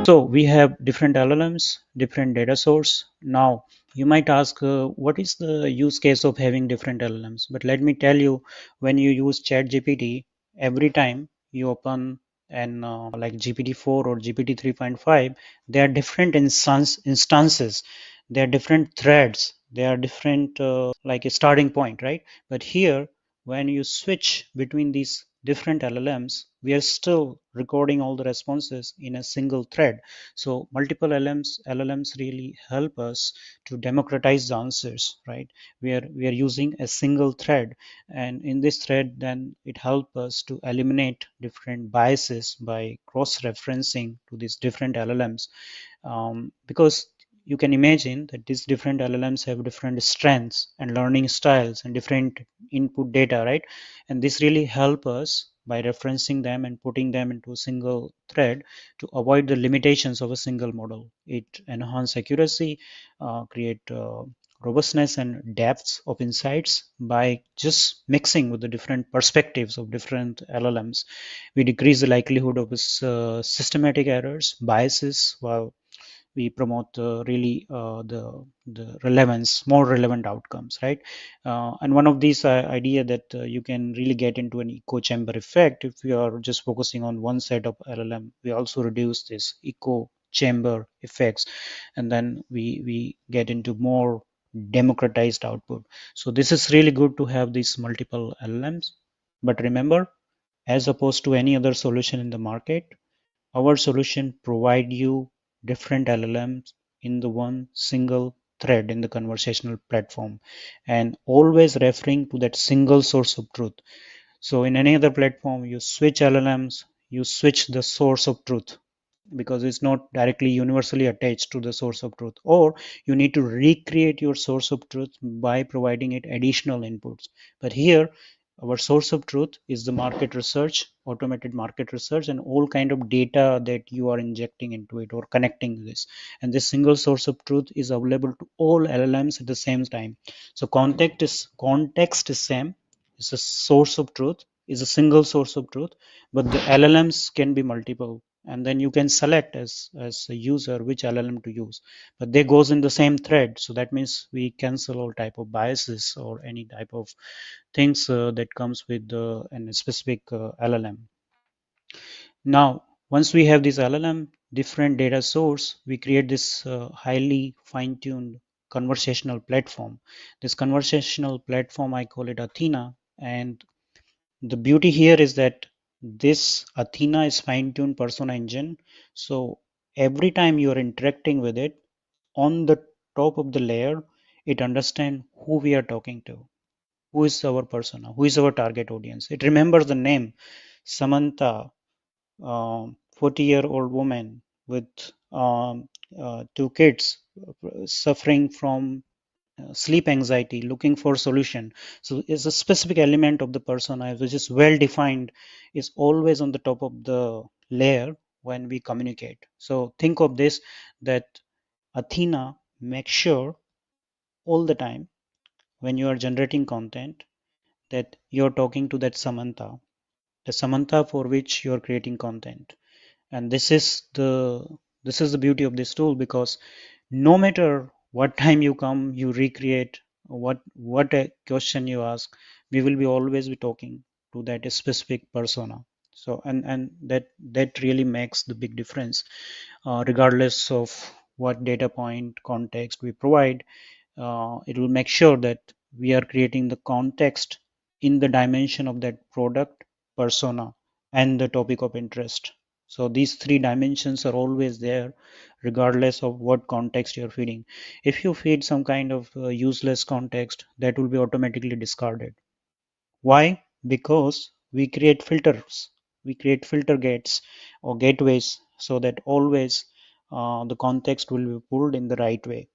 So we have different LLMs, different data source. Now you might ask, what is the use case of having different LLMs? But let me tell you, when you use ChatGPT, every time you open and like GPT-4 or GPT 3.5, they are different instances. They are different threads. They are different, like a starting point, right? But here, when you switch between these different LLMs, we are still recording all the responses in a single thread. So multiple LLMs really help us to democratize the answers, right? We are using a single thread, and in this thread, then it helps us to eliminate different biases by cross-referencing to these different LLMs, because you can imagine that these different LLMs have different strengths and learning styles and different input data, right? And this really help us by referencing them and putting them into a single thread to avoid the limitations of a single model. It enhance accuracy, create robustness and depths of insights by just mixing with the different perspectives of different LLMs. We decrease the likelihood of systematic errors, biases, while we promote the relevance, more relevant outcomes, right? And one of these idea that you can really get into an echo chamber effect if we are just focusing on one set of LLM. We also reduce this echo chamber effects, and then we get into more democratized output. So this is really good to have these multiple LLMs. But remember, as opposed to any other solution in the market, our solution provide you different LLMs in the one single thread in the conversational platform, and always referring to that single source of truth. So in any other platform, you switch LLMs, you switch the source of truth because it's not directly universally attached to the source of truth, or you need to recreate your source of truth by providing it additional inputs. But here, our source of truth is the market research, automated market research, and all kind of data that you are injecting into it or connecting this. And this single source of truth is available to all LLMs at the same time. So context is same. It's a source of truth, is a single source of truth, but the LLMs can be multiple, and then you can select as a user which LLM to use, but they goes in the same thread. So that means we cancel all type of biases or any type of things that comes with a specific LLM. Now once we have this LLM, different data source, we create this highly fine-tuned conversational platform. This conversational platform, I call it Athena, and the beauty here is that this Athena is fine-tuned persona engine. So every time you are interacting with it, on the top of the layer, it understands who we are talking to, who is our persona, who is our target audience. It remembers the name Samantha, 40-year-old woman with two kids, suffering from sleep anxiety, looking for solution. So it's a specific element of the persona which is well defined, is always on the top of the layer when we communicate. So think of this, that Athena makes sure all the time when you are generating content that you're talking to that Samantha, the Samantha for which you're creating content. And this is the beauty of this tool, because no matter what time you come, you recreate what a question you ask, we will be always be talking to that specific persona. So and that really makes the big difference, regardless of what data point context we provide. It will make sure that we are creating the context in the dimension of that product, persona, and the topic of interest. So these three dimensions are always there, regardless of what context you're feeding. If you feed some kind of useless context, that will be automatically discarded. Why? Because we create filters, we create filter gates or gateways, so that always the context will be pulled in the right way.